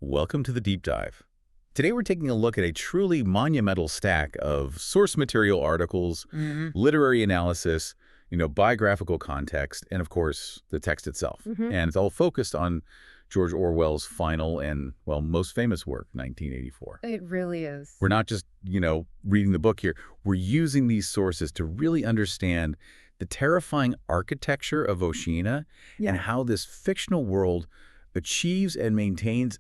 Welcome to the Deep Dive. Today we're taking a look at a truly monumental stack of source material articles, literary analysis, biographical context, and of course, the text itself. And it's all focused on George Orwell's final and, well, most famous work, 1984. It really is. We're not just, reading the book here. We're using these sources to really understand the terrifying architecture of Oshina and how this fictional world achieves and maintains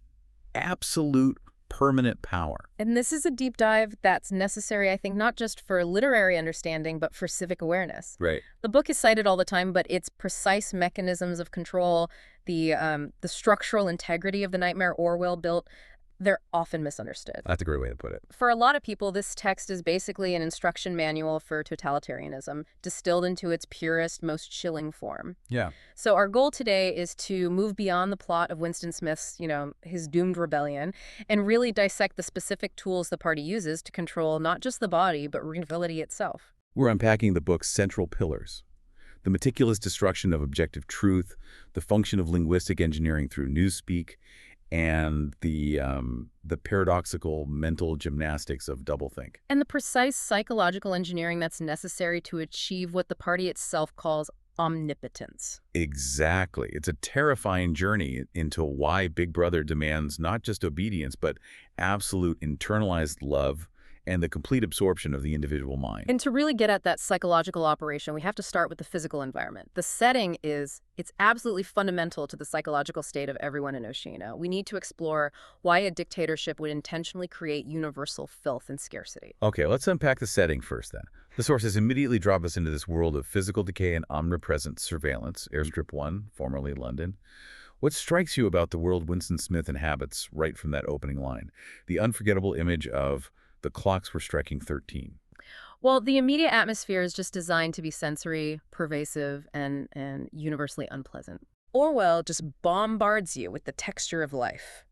absolute permanent power. And this is a deep dive that's necessary, I think, not just for literary understanding, but for civic awareness. Right. The book is cited all the time, but its precise mechanisms of control, the structural integrity of the nightmare Orwell built, they're often misunderstood. That's a great way to put it. For a lot of people, this text is basically an instruction manual for totalitarianism, distilled into its purest, most chilling form. Yeah. So our goal today is to move beyond the plot of Winston Smith's, his doomed rebellion, and really dissect the specific tools the party uses to control not just the body, but readability itself. We're unpacking the book's central pillars: the meticulous destruction of objective truth, the function of linguistic engineering through Newspeak, and the paradoxical mental gymnastics of Doublethink. And the precise psychological engineering that's necessary to achieve what the party itself calls omnipotence. Exactly. It's a terrifying journey into why Big Brother demands not just obedience, but absolute internalized love and the complete absorption of the individual mind. And to really get at that psychological operation, we have to start with the physical environment. The setting it's absolutely fundamental to the psychological state of everyone in Oshina. We need to explore why a dictatorship would intentionally create universal filth and scarcity. Okay, let's unpack the setting first then. The sources immediately drop us into this world of physical decay and omnipresent surveillance, Airstrip 1, formerly London. What strikes you about the world Winston Smith inhabits right from that opening line? The unforgettable image of the clocks were striking 13. Well, the immediate atmosphere is just designed to be sensory, pervasive, and universally unpleasant. Orwell just bombards you with the texture of life.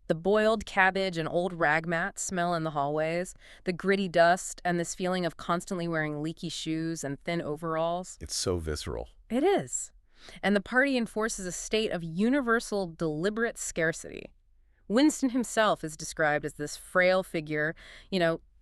The boiled cabbage and old rag mat smell in the hallways, the gritty dust, and this feeling of constantly wearing leaky shoes and thin overalls. It's so visceral. It is. And the party enforces a state of universal, deliberate scarcity. Winston himself is described as this frail figure,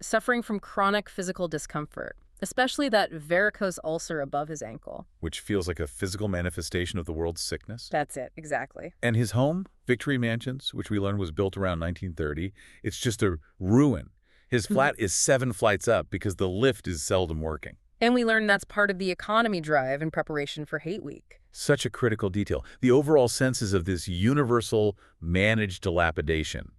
suffering from chronic physical discomfort, especially that varicose ulcer above his ankle. Which feels like a physical manifestation of the world's sickness. That's it, exactly. And his home, Victory Mansions, which we learned was built around 1930, it's just a ruin. His flat is 7 flights up because the lift is seldom working. And we learned that's part of the economy drive in preparation for Hate Week. Such a critical detail. The overall senses of this universal managed dilapidation.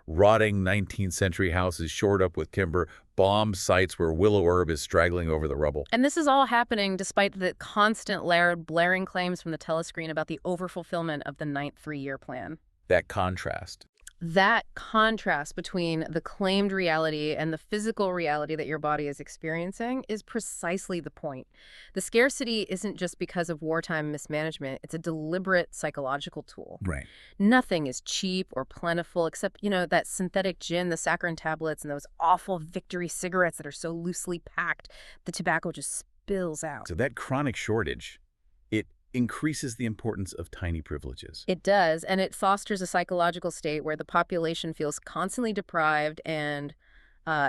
Rotting 19th century houses shored up with timber, bombed sites where willow herb is straggling over the rubble. And this is all happening despite the constant blaring claims from the telescreen about the overfulfillment of the 9th three-year plan. That contrast. That contrast between the claimed reality and the physical reality that your body is experiencing is precisely the point. The scarcity isn't just because of wartime mismanagement. It's a deliberate psychological tool. Right. Nothing is cheap or plentiful except, that synthetic gin, the saccharin tablets, and those awful Victory cigarettes that are so loosely packed, the tobacco just spills out. So that chronic shortage, it increases the importance of tiny privileges. It does, and it fosters a psychological state where the population feels constantly deprived and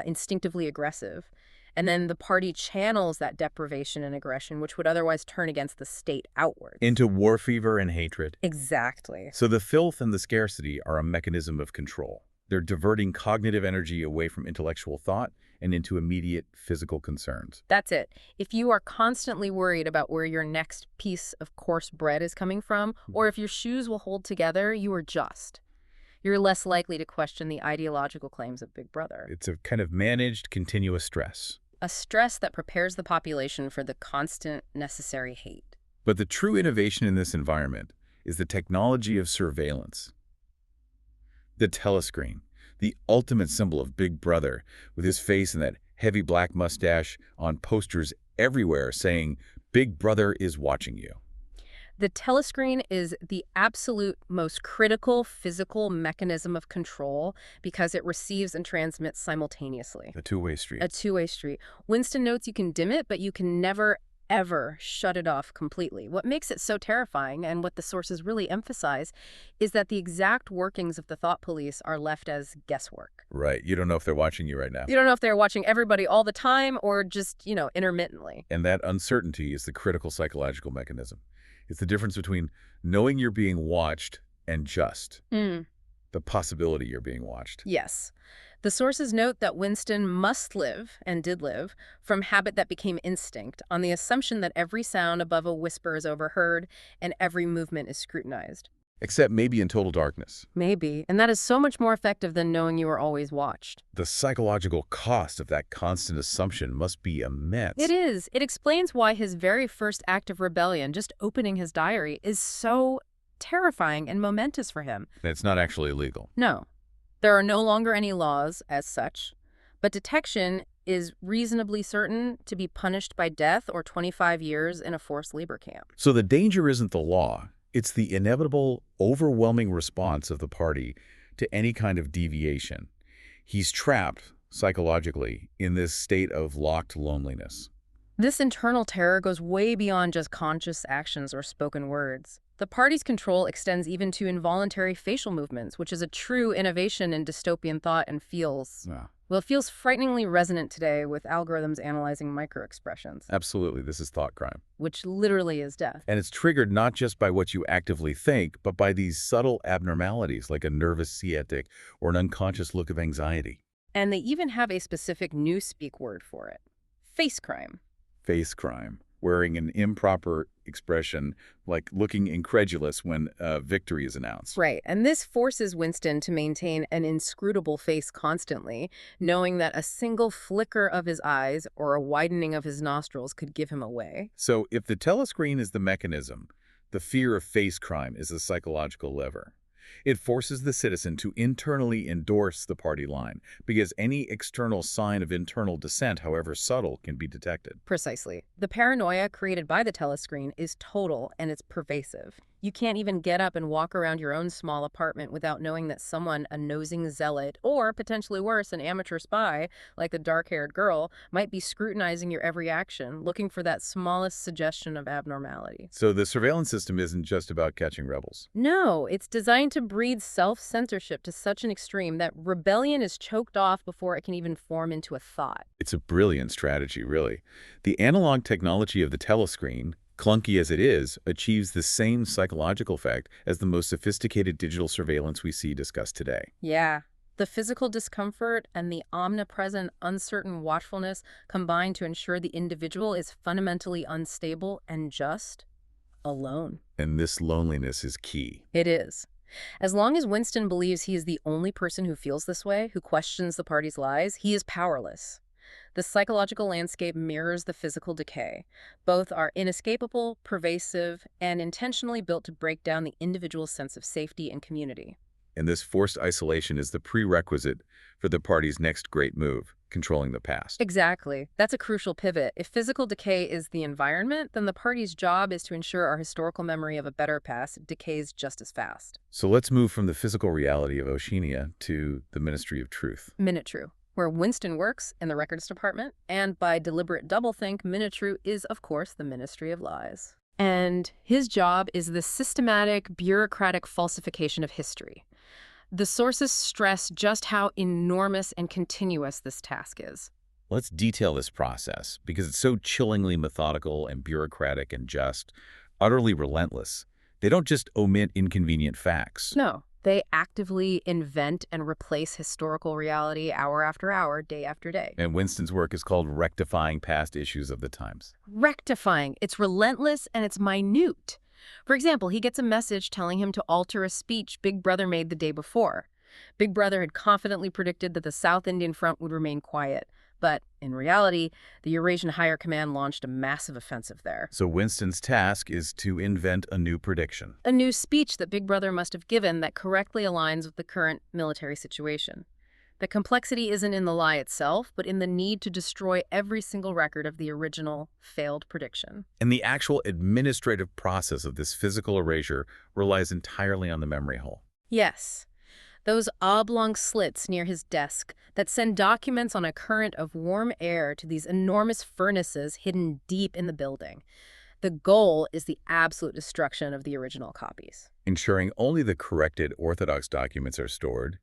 instinctively aggressive. And then the party channels that deprivation and aggression, which would otherwise turn against the state outwards. Into war fever and hatred. Exactly. So the filth and the scarcity are a mechanism of control. They're diverting cognitive energy away from intellectual thought and into immediate physical concerns. That's it. If you are constantly worried about where your next piece of coarse bread is coming from, or if your shoes will hold together, you are just. You're less likely to question the ideological claims of Big Brother. It's a kind of managed, continuous stress. A stress that prepares the population for the constant, necessary hate. But the true innovation in this environment is the technology of surveillance. The telescreen, the ultimate symbol of Big Brother, with his face and that heavy black mustache on posters everywhere saying, "Big Brother is watching you." The telescreen is the absolute most critical physical mechanism of control because it receives and transmits simultaneously. A two-way street. A two-way street. Winston notes you can dim it, but you can never, ever shut it off completely. What makes it so terrifying, and what the sources really emphasize, is that the exact workings of the thought police are left as guesswork. Right. You don't know if they're watching you right now. You don't know if they're watching everybody all the time or just, intermittently. And that uncertainty is the critical psychological mechanism. It's the difference between knowing you're being watched and just the possibility you're being watched. Yes. The sources note that Winston must live, and did live, from habit that became instinct, on the assumption that every sound above a whisper is overheard and every movement is scrutinized. Except maybe in total darkness. Maybe. And that is so much more effective than knowing you are always watched. The psychological cost of that constant assumption must be immense. It is. It explains why his very first act of rebellion, just opening his diary, is so terrifying and momentous for him. And it's not actually illegal. No. There are no longer any laws as such, but detection is reasonably certain to be punished by death or 25 years in a forced labor camp. So the danger isn't the law. It's the inevitable, overwhelming response of the party to any kind of deviation. He's trapped, psychologically, in this state of locked loneliness. This internal terror goes way beyond just conscious actions or spoken words. The party's control extends even to involuntary facial movements, which is a true innovation in dystopian thought and feels, well, it feels frighteningly resonant today with algorithms analyzing microexpressions. Absolutely, this is thought crime. Which literally is death. And it's triggered not just by what you actively think, but by these subtle abnormalities like a nervous sciatic or an unconscious look of anxiety. And they even have a specific Newspeak word for it. Face crime. Face crime. Wearing an improper expression, like looking incredulous when victory is announced. Right, and this forces Winston to maintain an inscrutable face constantly, knowing that a single flicker of his eyes or a widening of his nostrils could give him away. So if the telescreen is the mechanism, the fear of face crime is the psychological lever. It forces the citizen to internally endorse the party line, because any external sign of internal dissent, however subtle, can be detected. Precisely. The paranoia created by the telescreen is total and it's pervasive. You can't even get up and walk around your own small apartment without knowing that someone, a nosing zealot, or potentially worse, an amateur spy, like the dark-haired girl, might be scrutinizing your every action, looking for that smallest suggestion of abnormality. So the surveillance system isn't just about catching rebels. No, it's designed to breed self-censorship to such an extreme that rebellion is choked off before it can even form into a thought. It's a brilliant strategy, really. The analog technology of the telescreen, clunky as it is, achieves the same psychological effect as the most sophisticated digital surveillance we see discussed today. Yeah. The physical discomfort and the omnipresent, uncertain watchfulness combine to ensure the individual is fundamentally unstable and just alone. And this loneliness is key. It is. As long as Winston believes he is the only person who feels this way, who questions the party's lies, he is powerless. The psychological landscape mirrors the physical decay. Both are inescapable, pervasive, and intentionally built to break down the individual's sense of safety and community. And this forced isolation is the prerequisite for the party's next great move, controlling the past. Exactly. That's a crucial pivot. If physical decay is the environment, then the party's job is to ensure our historical memory of a better past decays just as fast. So let's move from the physical reality of Oceania to the Ministry of Truth. Minutru, where Winston works in the records department, and by deliberate doublethink, Minutru is, of course, the Ministry of Lies. And his job is the systematic, bureaucratic falsification of history. The sources stress just how enormous and continuous this task is. Let's detail this process, because it's so chillingly methodical and bureaucratic and just, utterly relentless. They don't just omit inconvenient facts. No. They actively invent and replace historical reality hour after hour, day after day. And Winston's work is called rectifying past issues of the times. Rectifying. It's relentless and it's minute. For example, he gets a message telling him to alter a speech Big Brother made the day before. Big Brother had confidently predicted that the South Indian Front would remain quiet. But in reality, the Eurasian Higher Command launched a massive offensive there. So Winston's task is to invent a new prediction. A new speech that Big Brother must have given that correctly aligns with the current military situation. The complexity isn't in the lie itself, but in the need to destroy every single record of the original failed prediction. And the actual administrative process of this physical erasure relies entirely on the memory hole. Yes. Those oblong slits near his desk that send documents on a current of warm air to these enormous furnaces hidden deep in the building. The goal is the absolute destruction of the original copies. Ensuring only the corrected orthodox documents are stored,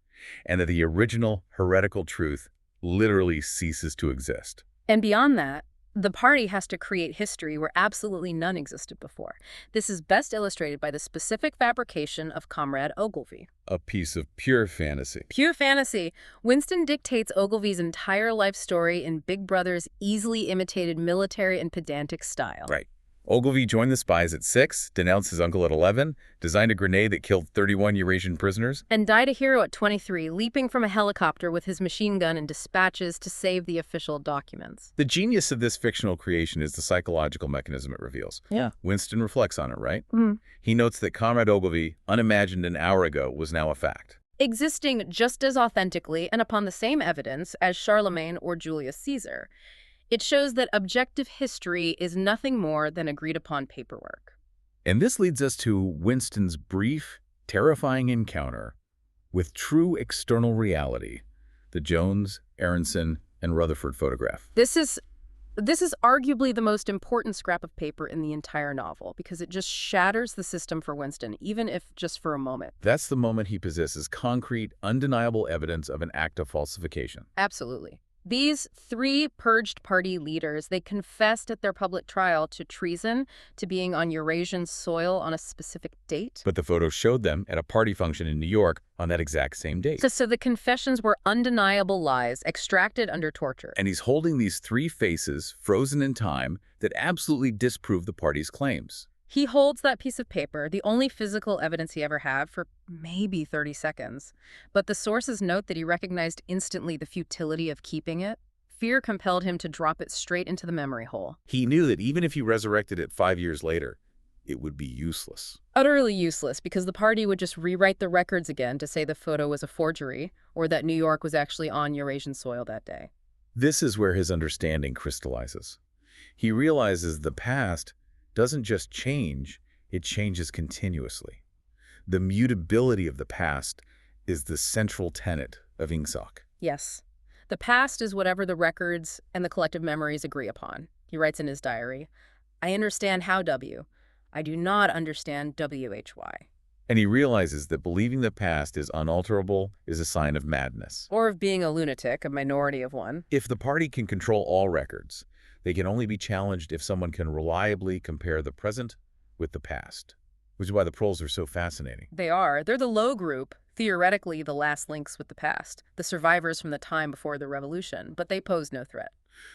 and that the original heretical truth literally ceases to exist. And beyond that, the party has to create history where absolutely none existed before. This is best illustrated by the specific fabrication of Comrade Ogilvy. A piece of pure fantasy. Pure fantasy. Winston dictates Ogilvy's entire life story in Big Brother's easily imitated military and pedantic style. Right. Ogilvy joined the spies at 6, denounced his uncle at 11, designed a grenade that killed 31 Eurasian prisoners, And died a hero at 23, leaping from a helicopter with his machine gun and dispatches to save the official documents. The genius of this fictional creation is the psychological mechanism it reveals. Yeah. Winston reflects on it, right? Mm. He notes that Comrade Ogilvy, unimagined an hour ago, was now a fact. Existing just as authentically and upon the same evidence as Charlemagne or Julius Caesar. It shows that objective history is nothing more than agreed-upon paperwork. And this leads us to Winston's brief, terrifying encounter with true external reality, the Jones, Aronson, and Rutherford photograph. This is arguably the most important scrap of paper in the entire novel because it just shatters the system for Winston, even if just for a moment. That's the moment he possesses concrete, undeniable evidence of an act of falsification. Absolutely. These three purged party leaders, they confessed at their public trial to treason, to being on Eurasian soil on a specific date. But the photos showed them at a party function in New York on that exact same date. So the confessions were undeniable lies extracted under torture. And he's holding these three faces, frozen in time, that absolutely disprove the party's claims. He holds that piece of paper, the only physical evidence he ever had, for maybe 30 seconds. But the sources note that he recognized instantly the futility of keeping it. Fear compelled him to drop it straight into the memory hole. He knew that even if he resurrected it 5 years later, it would be useless. Utterly useless, because the party would just rewrite the records again to say the photo was a forgery, or that New York was actually on Eurasian soil that day. This is where his understanding crystallizes. He realizes the past doesn't just change, it changes continuously. The mutability of the past is the central tenet of Ingsoc. Yes. The past is whatever the records and the collective memories agree upon. He writes in his diary, I understand how W. I do not understand WHY. And he realizes that believing the past is unalterable is a sign of madness. Or of being a lunatic, a minority of one. If the party can control all records, they can only be challenged if someone can reliably compare the present with the past, which is why the proles are so fascinating. They are. They're the low group, theoretically the last links with the past, the survivors from the time before the revolution, but they pose no threat.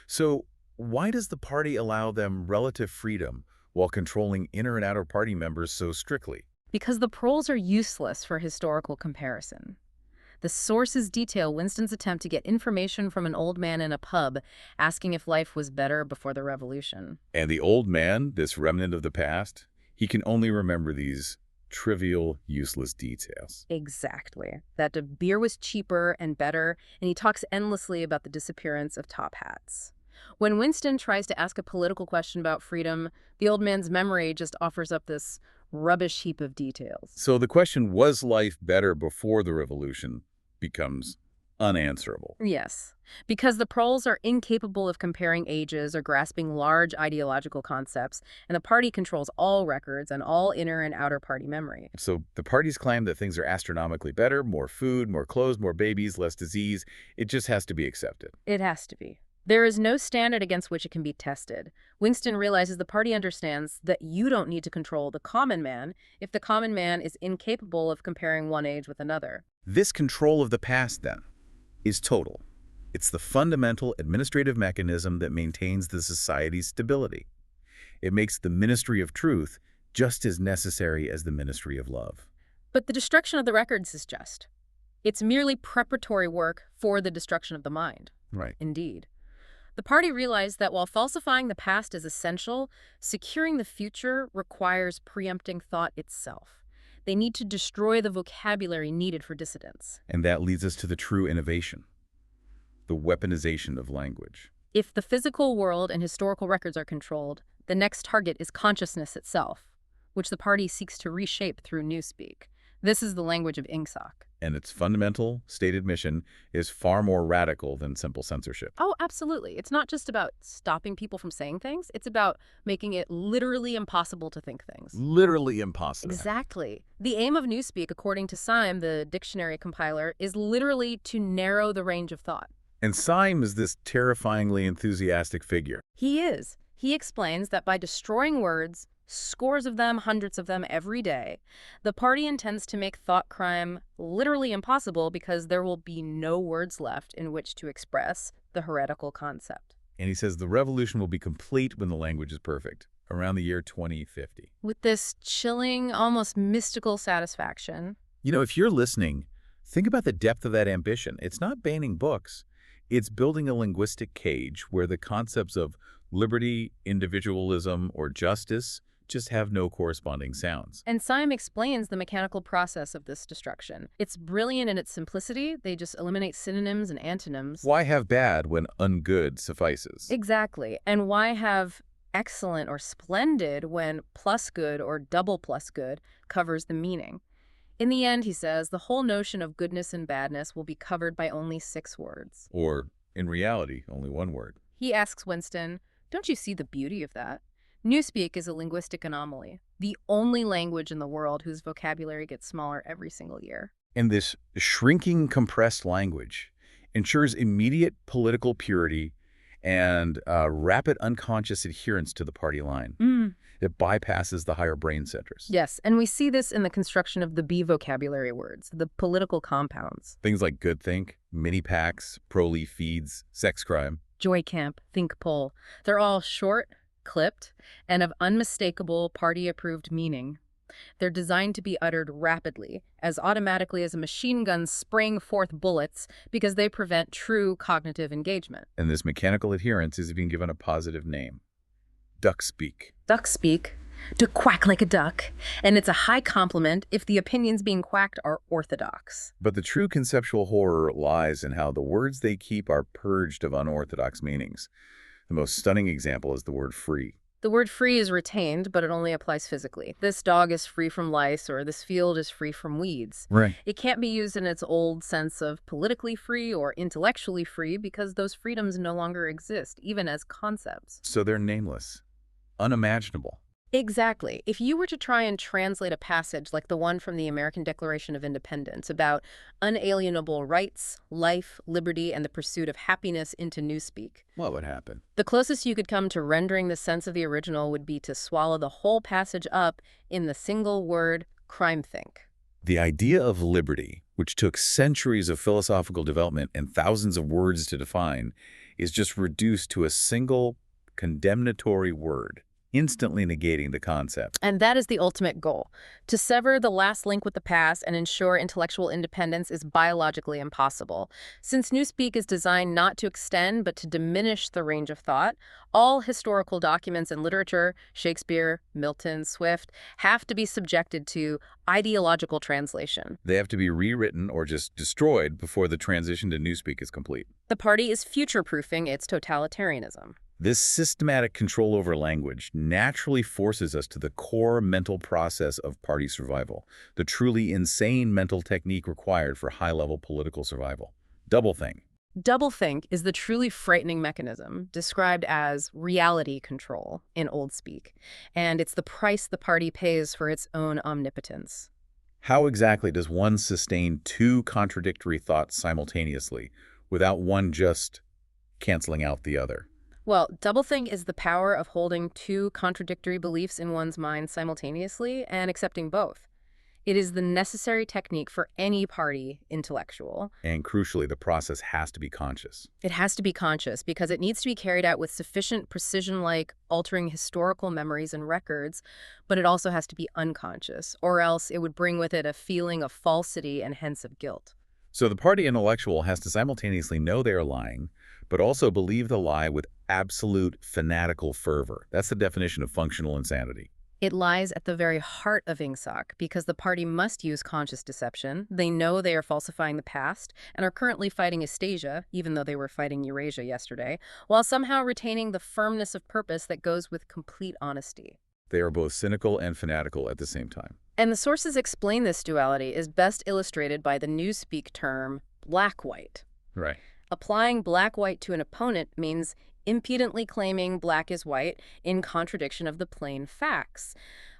So why does the party allow them relative freedom while controlling inner and outer party members so strictly? Because the proles are useless for historical comparison. The sources detail Winston's attempt to get information from an old man in a pub, asking if life was better before the revolution. And the old man, this remnant of the past, he can only remember these trivial, useless details. Exactly. That the beer was cheaper and better, and he talks endlessly about the disappearance of top hats. When Winston tries to ask a political question about freedom, the old man's memory just offers up this rubbish heap of details. So the question, was life better before the revolution, becomes unanswerable. Yes, because the proles are incapable of comparing ages or grasping large ideological concepts, and the party controls all records and all inner and outer party memory. So the parties claim that things are astronomically better, more food, more clothes, more babies, less disease. It just has to be accepted. It has to be. There is no standard against which it can be tested. Winston realizes the party understands that you don't need to control the common man if the common man is incapable of comparing one age with another. This control of the past, then, is total. It's the fundamental administrative mechanism that maintains the society's stability. It makes the ministry of truth just as necessary as the ministry of love. But the destruction of the records is just. It's merely preparatory work for the destruction of the mind. Right. Indeed. The party realized that while falsifying the past is essential, securing the future requires preempting thought itself. They need to destroy the vocabulary needed for dissidence. And that leads us to the true innovation, the weaponization of language. If the physical world and historical records are controlled, the next target is consciousness itself, which the party seeks to reshape through Newspeak. This is the language of Ingsoc. And its fundamental stated mission is far more radical than simple censorship. Oh, absolutely. It's not just about stopping people from saying things. It's about making it literally impossible to think things. Literally impossible. Exactly. The aim of Newspeak, according to Syme, the dictionary compiler, is literally to narrow the range of thought. And Syme is this terrifyingly enthusiastic figure. He is. He explains that by destroying words, scores of them, hundreds of them every day, the party intends to make thought crime literally impossible because there will be no words left in which to express the heretical concept. And he says the revolution will be complete when the language is perfect, around the year 2050. With this chilling, almost mystical satisfaction. You know, if you're listening, think about the depth of that ambition. It's not banning books. It's building a linguistic cage where the concepts of liberty, individualism, or justice just have no corresponding sounds. And Syme explains the mechanical process of this destruction. It's brilliant in its simplicity. They just eliminate synonyms and antonyms. Why have bad when ungood suffices? Exactly. And why have excellent or splendid when plus good or double plus good covers the meaning? In the end, he says, the whole notion of goodness and badness will be covered by only 6 words. Or, in reality, only 1 word. He asks Winston, don't you see the beauty of that? Newspeak is a linguistic anomaly, the only language in the world whose vocabulary gets smaller every single year. And this shrinking, compressed language ensures immediate political purity and rapid unconscious adherence to the party line. It bypasses the higher brain centers. Yes, and we see this in the construction of the B vocabulary words, the political compounds. Things like good think, mini packs, pro-leaf feeds, sex crime. Joy camp, think poll. They're all short, clipped, and of unmistakable party-approved meaning. They're designed to be uttered rapidly, as automatically as a machine gun spraying forth bullets, because they prevent true cognitive engagement. And this mechanical adherence is being given a positive name. Duck speak. Duck speak. To quack like a duck. And it's a high compliment if the opinions being quacked are orthodox. But the true conceptual horror lies in how the words they keep are purged of unorthodox meanings. The most stunning example is the word free. The word free is retained, but it only applies physically. This dog is free from lice, or this field is free from weeds. Right. It can't be used in its old sense of politically free or intellectually free because those freedoms no longer exist, even as concepts. So they're nameless, unimaginable. Exactly. If you were to try and translate a passage like the one from the American Declaration of Independence about unalienable rights, life, liberty, and the pursuit of happiness into Newspeak, What would happen? the closest you could come to rendering the sense of the original would be to swallow the whole passage up in the single word, crime-think. The idea of liberty, which took centuries of philosophical development and thousands of words to define, is just reduced to a single condemnatory word, instantly negating the concept. And that is the ultimate goal. To sever the last link with the past and ensure intellectual independence is biologically impossible. Since Newspeak is designed not to extend but to diminish the range of thought, all historical documents and literature, Shakespeare, Milton, Swift, have to be subjected to ideological translation. They have to be rewritten or just destroyed before the transition to Newspeak is complete. The party is future-proofing its totalitarianism. This systematic control over language naturally forces us to the core mental process of party survival, the truly insane mental technique required for high-level political survival. Doublethink. Doublethink is the truly frightening mechanism, described as reality control in old speak, and it's the price the party pays for its own omnipotence. How exactly does one sustain 2 contradictory thoughts simultaneously without one just canceling out the other? Well, doublethink is the power of holding 2 contradictory beliefs in one's mind simultaneously and accepting both. It is the necessary technique for any party intellectual. And crucially, the process has to be conscious. It has to be conscious because it needs to be carried out with sufficient precision, like altering historical memories and records, but it also has to be unconscious, or else it would bring with it a feeling of falsity and hence of guilt. So the party intellectual has to simultaneously know they are lying, but also believe the lie with absolute fanatical fervor. That's the definition of functional insanity. It lies at the very heart of INGSOC because the party must use conscious deception. They know they are falsifying the past and are currently fighting Astasia, even though they were fighting Eurasia yesterday, while somehow retaining the firmness of purpose that goes with complete honesty. They are both cynical and fanatical at the same time. And the sources explain this duality is best illustrated by the Newspeak term black-white. Right. Applying black-white to an opponent means impudently claiming black is white in contradiction of the plain facts.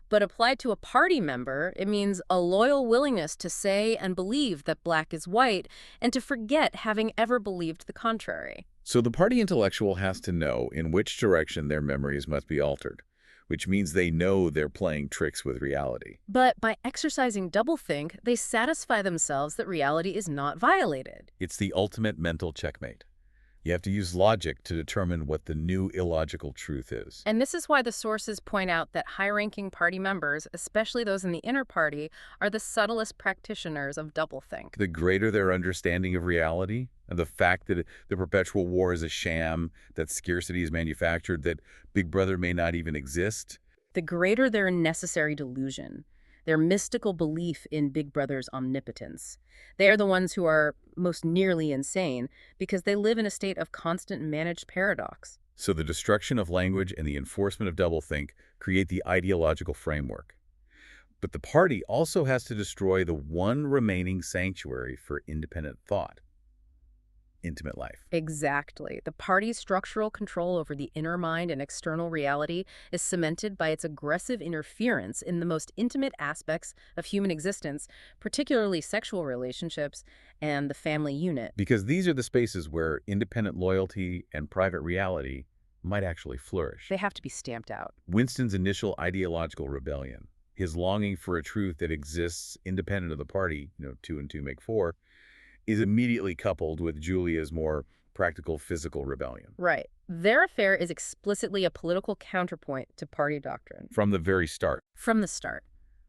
But applied to a party member, it means a loyal willingness to say and believe that black is white and to forget having ever believed the contrary. So the party intellectual has to know in which direction their memories must be altered, which means they know they're playing tricks with reality. But by exercising doublethink, they satisfy themselves that reality is not violated. It's the ultimate mental checkmate. You have to use logic to determine what the new illogical truth is. And this is why the sources point out that high-ranking party members, especially those in the inner party, are the subtlest practitioners of doublethink. The greater their understanding of reality, and the fact that the perpetual war is a sham, that scarcity is manufactured, that Big Brother may not even exist. The greater their necessary delusion, their mystical belief in Big Brother's omnipotence. They are the ones who are most nearly insane because they live in a state of constant managed paradox. So the destruction of language and the enforcement of doublethink create the ideological framework. But the party also has to destroy the one remaining sanctuary for independent thought: intimate life. Exactly. The party's structural control over the inner mind and external reality is cemented by its aggressive interference in the most intimate aspects of human existence, particularly sexual relationships and the family unit. Because these are the spaces where independent loyalty and private reality might actually flourish. They have to be stamped out. Winston's initial ideological rebellion, his longing for a truth that exists independent of the party, 2 and 2 make 4, is immediately coupled with Julia's more practical physical rebellion. Right. Their affair is explicitly a political counterpoint to party doctrine. From the very start. From the start,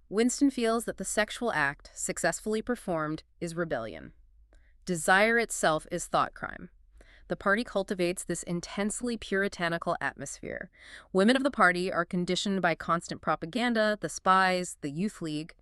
Winston feels that the sexual act, successfully performed, is rebellion. Desire itself is thought crime. The party cultivates this intensely puritanical atmosphere. Women of the party are conditioned by constant propaganda, the spies, the youth league.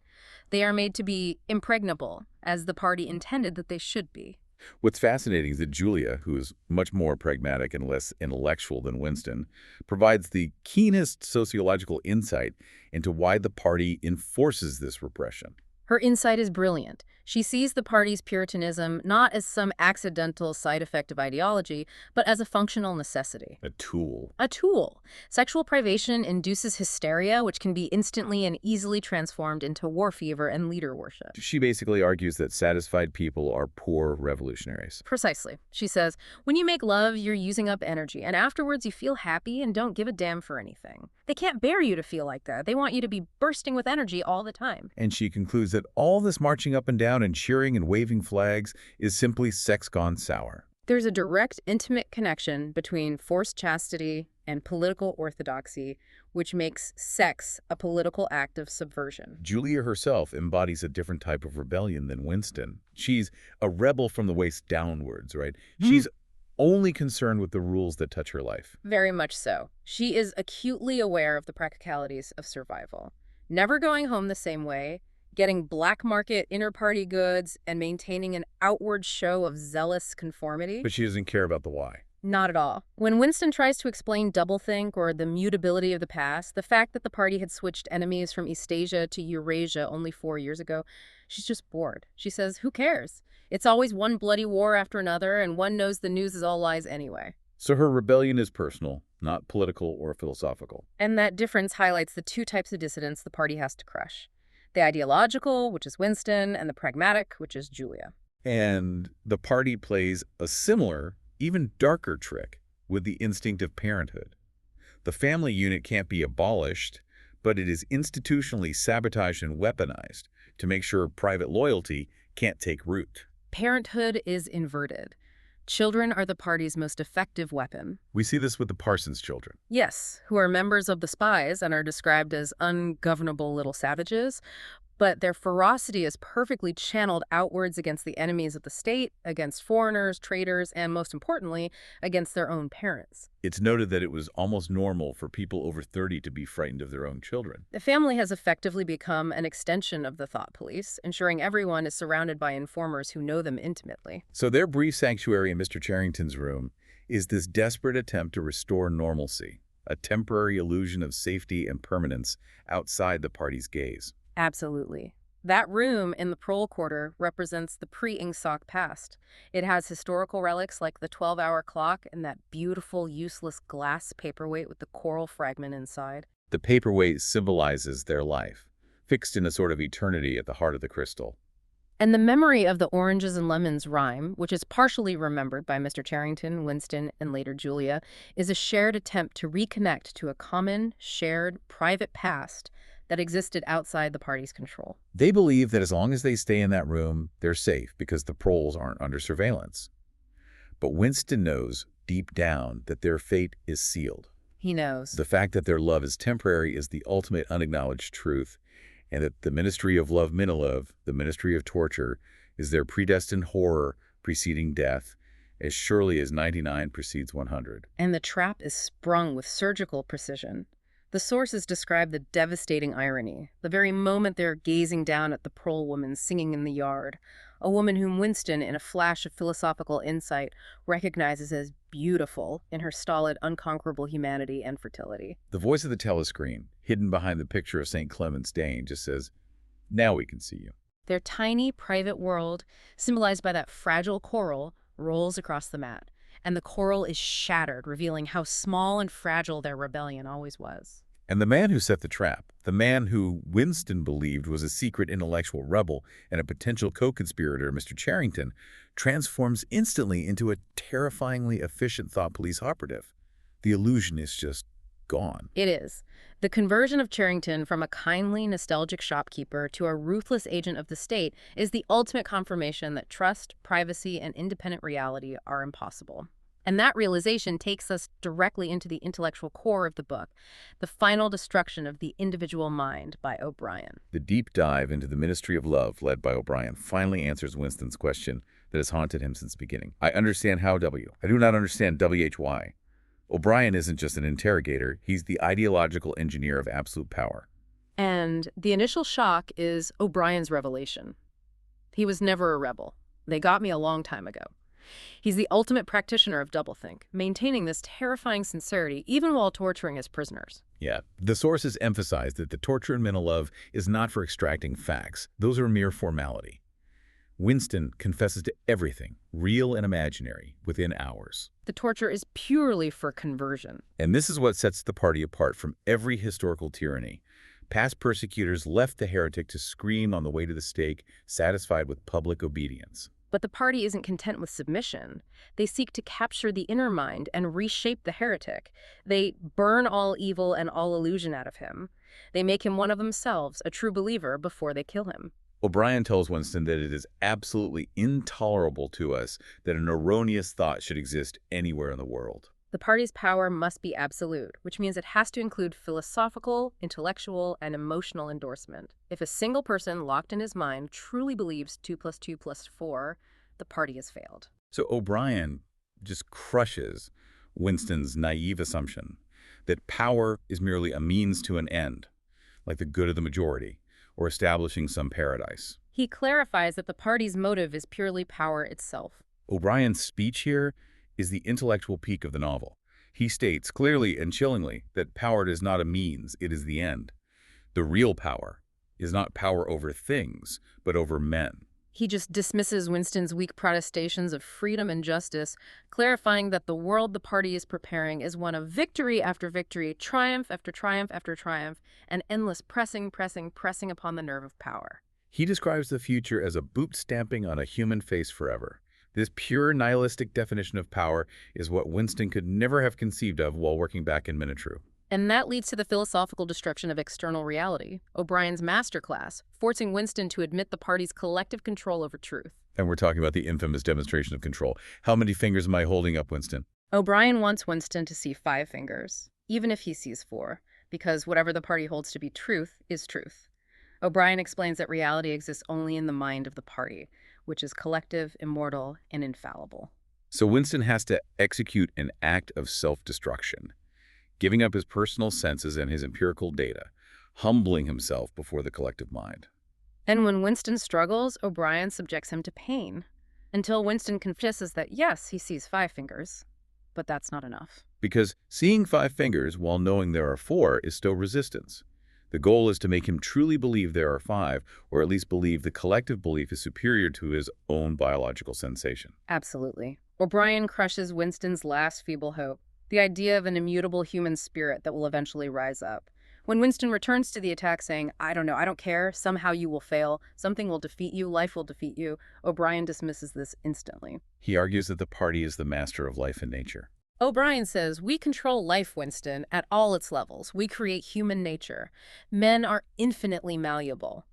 They are made to be impregnable, as the party intended that they should be. What's fascinating is that Julia, who is much more pragmatic and less intellectual than Winston, provides the keenest sociological insight into why the party enforces this repression. Her insight is brilliant. She sees the party's puritanism not as some accidental side effect of ideology, but as a functional necessity. A tool. A tool. Sexual privation induces hysteria, which can be instantly and easily transformed into war fever and leader worship. She basically argues that satisfied people are poor revolutionaries. Precisely. She says, when you make love, you're using up energy, and afterwards you feel happy and don't give a damn for anything. They can't bear you to feel like that. They want you to be bursting with energy all the time. And she concludes that all this marching up and down and cheering and waving flags is simply sex gone sour. There's a direct, intimate connection between forced chastity and political orthodoxy, which makes sex a political act of subversion. Julia herself embodies a different type of rebellion than Winston. She's a rebel from the waist downwards, right? She's only concerned with the rules that touch her life. Very much so. She is acutely aware of the practicalities of survival. Never going home the same way, getting black market inter-party goods, and maintaining an outward show of zealous conformity. But she doesn't care about the why. Not at all. When Winston tries to explain doublethink or the mutability of the past, the fact that the party had switched enemies from Eastasia to Eurasia only 4 years ago, she's just bored. She says, who cares? It's always one bloody war after another, and one knows the news is all lies anyway. So her rebellion is personal, not political or philosophical. And that difference highlights the two types of dissidents the party has to crush. The ideological, which is Winston, and the pragmatic, which is Julia. And the party plays a similar, even darker trick with the instinct of parenthood. The family unit can't be abolished, but it is institutionally sabotaged and weaponized to make sure private loyalty can't take root. Parenthood is inverted. Children are the party's most effective weapon. We see this with the Parsons children. Yes, who are members of the spies and are described as ungovernable little savages, but their ferocity is perfectly channeled outwards against the enemies of the state, against foreigners, traitors, and most importantly, against their own parents. It's noted that it was almost normal for people over 30 to be frightened of their own children. The family has effectively become an extension of the thought police, ensuring everyone is surrounded by informers who know them intimately. So their brief sanctuary in Mr. Charrington's room is this desperate attempt to restore normalcy. a temporary illusion of safety and permanence outside the party's gaze. Absolutely. That room in the Prole Quarter represents the pre-Ingsoc past. It has historical relics like the 12-hour clock and that beautiful, useless glass paperweight with the coral fragment inside. The paperweight symbolizes their life, fixed in a sort of eternity at the heart of the crystal. And the memory of the oranges and lemons rhyme, which is partially remembered by Mr. Charrington, Winston, and later Julia, is a shared attempt to reconnect to a common, shared, private past that existed outside the party's control. They believe that as long as they stay in that room, they're safe because the proles aren't under surveillance. But Winston knows, deep down, that their fate is sealed. He knows. The fact that their love is temporary is the ultimate unacknowledged truth, and that the ministry of love Minilove, the ministry of torture, is their predestined horror preceding death, as surely as 99 precedes 100. And the trap is sprung with surgical precision. The sources describe the devastating irony. The very moment they're gazing down at the prole woman singing in the yard, a woman whom Winston, in a flash of philosophical insight, recognizes as beautiful in her stolid, unconquerable humanity and fertility. The voice of the telescreen, hidden behind the picture of St. Clement's Dane, just says, "Now we can see you." Their tiny, private world, symbolized by that fragile coral, rolls across the mat, and the coral is shattered, revealing how small and fragile their rebellion always was. And the man who set the trap, the man who Winston believed was a secret intellectual rebel and a potential co-conspirator, Mr. Charrington, transforms instantly into a terrifyingly efficient thought police operative. The illusion is just gone. It is. The conversion of Charrington from a kindly, nostalgic shopkeeper to a ruthless agent of the state is the ultimate confirmation that trust, privacy, and independent reality are impossible. And that realization takes us directly into the intellectual core of the book, the final destruction of the individual mind by O'Brien. The deep dive into the ministry of love led by O'Brien finally answers Winston's question that has haunted him since the beginning. I understand how W. I do not understand WHY. O'Brien isn't just an interrogator, he's the ideological engineer of absolute power. And the initial shock is O'Brien's revelation. He was never a rebel. They got me a long time ago. He's the ultimate practitioner of doublethink, maintaining this terrifying sincerity even while torturing his prisoners. Yeah, the sources emphasize that the torture in Minilove is not for extracting facts. Those are mere formality. Winston confesses to everything, real and imaginary, within hours. The torture is purely for conversion. And this is what sets the party apart from every historical tyranny. Past persecutors left the heretic to scream on the way to the stake, satisfied with public obedience. But the party isn't content with submission. They seek to capture the inner mind and reshape the heretic. They burn all evil and all illusion out of him. They make him one of themselves, a true believer, before they kill him. O'Brien tells Winston that it is absolutely intolerable to us that an erroneous thought should exist anywhere in the world. The party's power must be absolute, which means it has to include philosophical, intellectual, and emotional endorsement. If a single person locked in his mind truly believes 2 + 2 = 4, the party has failed. So O'Brien just crushes Winston's naive assumption that power is merely a means to an end, like the good of the majority, or establishing some paradise. He clarifies that the party's motive is purely power itself. O'Brien's speech here is the intellectual peak of the novel. He states clearly and chillingly that power is not a means, it is the end. The real power is not power over things, but over men. He just dismisses Winston's weak protestations of freedom and justice, clarifying that the world the party is preparing is one of victory after victory, triumph after triumph after triumph, and endless pressing upon the nerve of power. He describes the future as a boot stamping on a human face forever. This pure nihilistic definition of power is what Winston could never have conceived of while working back in Minitru. And that leads to the philosophical destruction of external reality, O'Brien's masterclass, forcing Winston to admit the party's collective control over truth. And we're talking about the infamous demonstration of control. How many fingers am I holding up, Winston? O'Brien wants Winston to see 5 fingers, even if he sees 4, because whatever the party holds to be truth is truth. O'Brien explains that reality exists only in the mind of the party, which is collective, immortal, and infallible. So Winston has to execute an act of self-destruction, giving up his personal senses and his empirical data, humbling himself before the collective mind. And when Winston struggles, O'Brien subjects him to pain, until Winston confesses that yes, he sees 5 fingers, But that's not enough. Because seeing 5 fingers while knowing there are 4 is still resistance. The goal is to make him truly believe there are 5, or at least believe the collective belief is superior to his own biological sensation. Absolutely. O'Brien crushes Winston's last feeble hope, the idea of an immutable human spirit that will eventually rise up. When Winston returns to the attack saying, I don't know, I don't care, somehow you will fail, something will defeat you, life will defeat you, O'Brien dismisses this instantly. He argues that the party is the master of life and nature. O'Brien says, we control life, Winston, at all its levels. We create human nature. Men are infinitely malleable.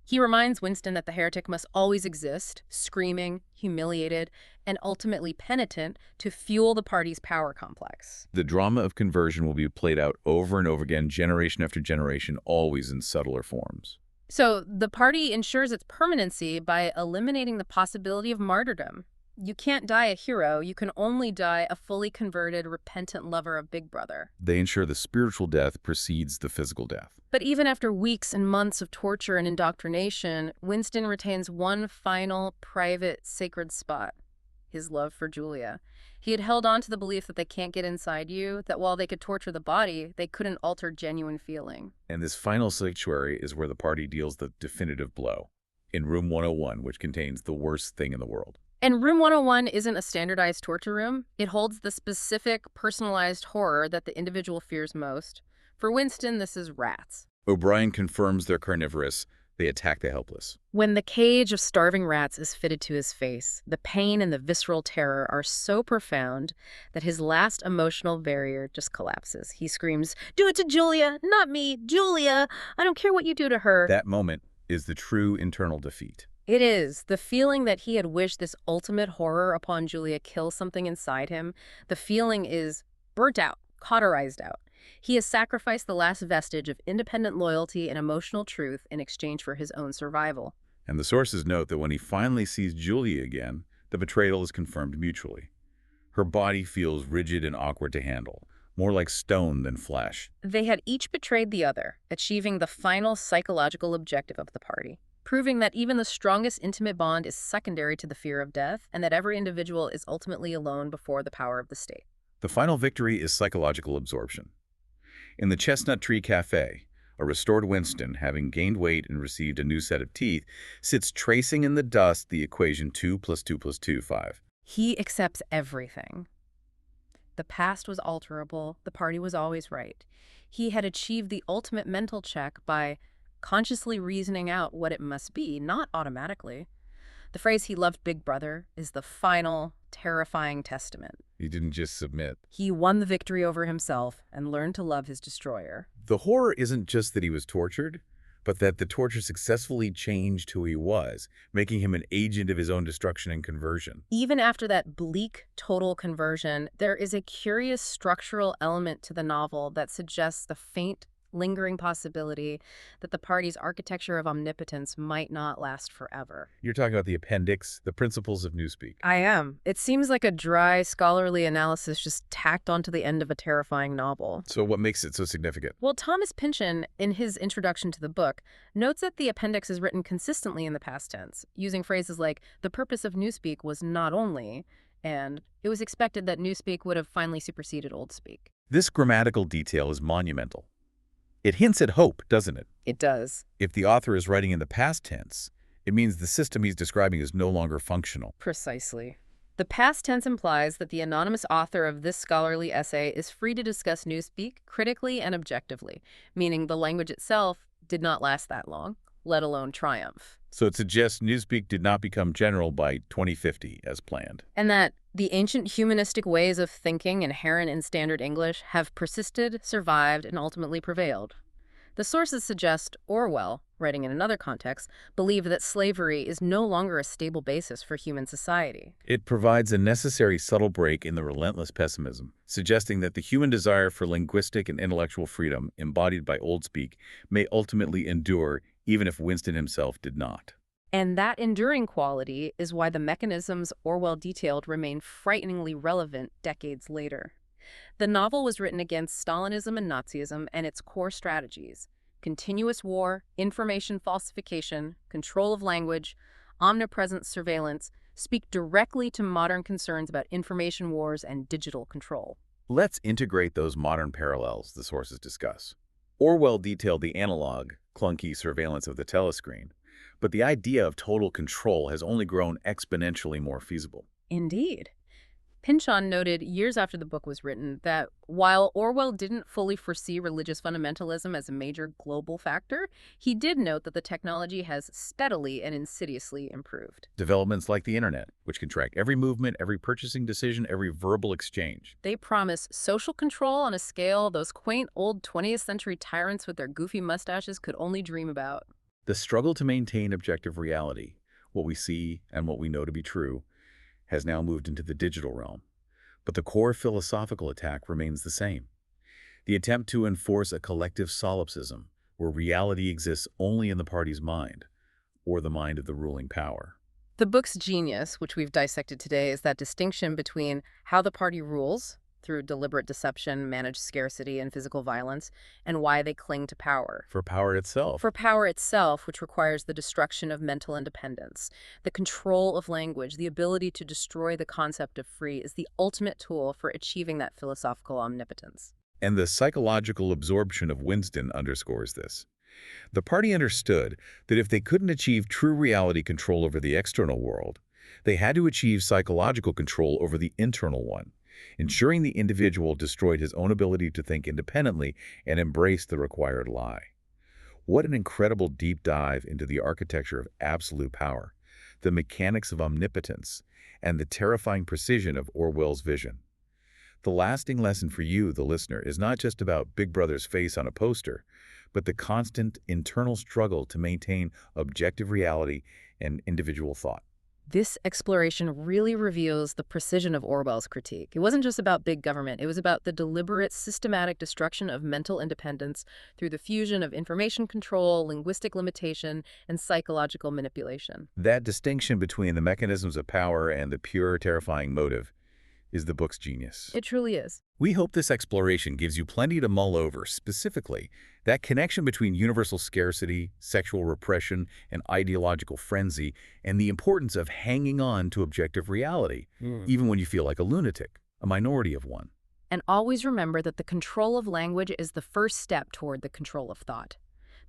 He reminds Winston that the heretic must always exist, screaming, humiliated, and ultimately penitent to fuel the party's power complex. The drama of conversion will be played out over and over again, generation after generation, always in subtler forms. So the party ensures its permanency by eliminating the possibility of martyrdom. You can't die a hero, you can only die a fully converted, repentant lover of Big Brother. They ensure the spiritual death precedes the physical death. But even after weeks and months of torture and indoctrination, Winston retains one final, private, sacred spot: his love for Julia. He had held on to the belief that they can't get inside you, that while they could torture the body, they couldn't alter genuine feeling. And this final sanctuary is where the party deals the definitive blow, in Room 101, which contains the worst thing in the world. And Room 101 isn't a standardized torture room. It holds the specific, personalized horror that the individual fears most. For Winston, this is rats. O'Brien confirms they're carnivorous. They attack the helpless. When the cage of starving rats is fitted to his face, the pain and the visceral terror are so profound that his last emotional barrier just collapses. He screams, "Do it to Julia, not me, Julia! I don't care what you do to her." That moment is the true internal defeat. It is. The feeling that he had wished this ultimate horror upon Julia kill something inside him, the feeling is burnt out, cauterized out. He has sacrificed the last vestige of independent loyalty and emotional truth in exchange for his own survival. And the sources note that when he finally sees Julia again, the betrayal is confirmed mutually. Her body feels rigid and awkward to handle, more like stone than flesh. They had each betrayed the other, achieving the final psychological objective of the party, proving that even the strongest intimate bond is secondary to the fear of death, and that every individual is ultimately alone before the power of the state. The final victory is psychological absorption. In the Chestnut Tree Cafe, a restored Winston, having gained weight and received a new set of teeth, sits tracing in the dust the equation 2 + 2 + 2, 5. He accepts everything. The past was alterable, the party was always right. He had achieved the ultimate mental check by consciously reasoning out what it must be, not automatically. The phrase "he loved Big Brother" is the final, terrifying testament. He didn't just submit. He won the victory over himself and learned to love his destroyer. The horror isn't just that he was tortured, but that the torture successfully changed who he was, making him an agent of his own destruction and conversion. Even after that bleak, total conversion, there is a curious structural element to the novel that suggests the faint, lingering possibility that the party's architecture of omnipotence might not last forever. You're talking about the appendix, the principles of Newspeak. I am. It seems like a dry, scholarly analysis just tacked onto the end of a terrifying novel. So what makes it so significant? Well, Thomas Pynchon, in his introduction to the book, notes that the appendix is written consistently in the past tense, using phrases like, "the purpose of Newspeak was not only," and "it was expected that Newspeak would have finally superseded Old Speak." This grammatical detail is monumental. It hints at hope, doesn't it? It does. If the author is writing in the past tense, it means the system he's describing is no longer functional. Precisely. The past tense implies that the anonymous author of this scholarly essay is free to discuss Newspeak critically and objectively, meaning the language itself did not last that long, let alone triumph. So it suggests Newspeak did not become general by 2050 as planned. And that the ancient humanistic ways of thinking inherent in standard English have persisted, survived, and ultimately prevailed. The sources suggest Orwell, writing in another context, believed that slavery is no longer a stable basis for human society. It provides a necessary subtle break in the relentless pessimism, suggesting that the human desire for linguistic and intellectual freedom embodied by Old Speak may ultimately endure, even if Winston himself did not. And that enduring quality is why the mechanisms Orwell detailed remain frighteningly relevant decades later. The novel was written against Stalinism and Nazism and its core strategies: continuous war, information falsification, control of language, omnipresent surveillance, speak directly to modern concerns about information wars and digital control. Let's integrate those modern parallels the sources discuss. Orwell detailed the analog, clunky surveillance of the telescreen, but the idea of total control has only grown exponentially more feasible. Indeed. Pynchon noted years after the book was written that while Orwell didn't fully foresee religious fundamentalism as a major global factor, he did note that the technology has steadily and insidiously improved. Developments like the internet, which can track every movement, every purchasing decision, every verbal exchange. They promise social control on a scale those quaint old 20th century tyrants with their goofy mustaches could only dream about. The struggle to maintain objective reality, what we see and what we know to be true, has now moved into the digital realm. But the core philosophical attack remains the same. The attempt to enforce a collective solipsism, where reality exists only in the party's mind, or the mind of the ruling power. The book's genius, which we've dissected today, is that distinction between how the party rules, through deliberate deception, managed scarcity, and physical violence, and why they cling to power. For power itself. For power itself, which requires the destruction of mental independence, the control of language, the ability to destroy the concept of free, is the ultimate tool for achieving that philosophical omnipotence. And the psychological absorption of Winston underscores this. The party understood that if they couldn't achieve true reality control over the external world, they had to achieve psychological control over the internal one, ensuring the individual destroyed his own ability to think independently and embrace the required lie. What an incredible deep dive into the architecture of absolute power, the mechanics of omnipotence, and the terrifying precision of Orwell's vision. The lasting lesson for you, the listener, is not just about Big Brother's face on a poster, but the constant internal struggle to maintain objective reality and individual thought. This exploration really reveals the precision of Orwell's critique. It wasn't just about big government. It was about the deliberate, systematic destruction of mental independence through the fusion of information control, linguistic limitation, and psychological manipulation. That distinction between the mechanisms of power and the pure, terrifying motive is the book's genius. It truly is. We hope this exploration gives you plenty to mull over, specifically that connection between universal scarcity, sexual repression, and ideological frenzy, and the importance of hanging on to objective reality, even when you feel like a lunatic, a minority of one. And always remember that the control of language is the first step toward the control of thought.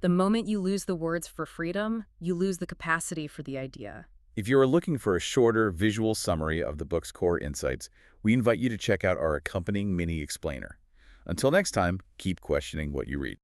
The moment you lose the words for freedom, you lose the capacity for the idea. If you are looking for a shorter visual summary of the book's core insights, we invite you to check out our accompanying mini explainer. Until next time, keep questioning what you read.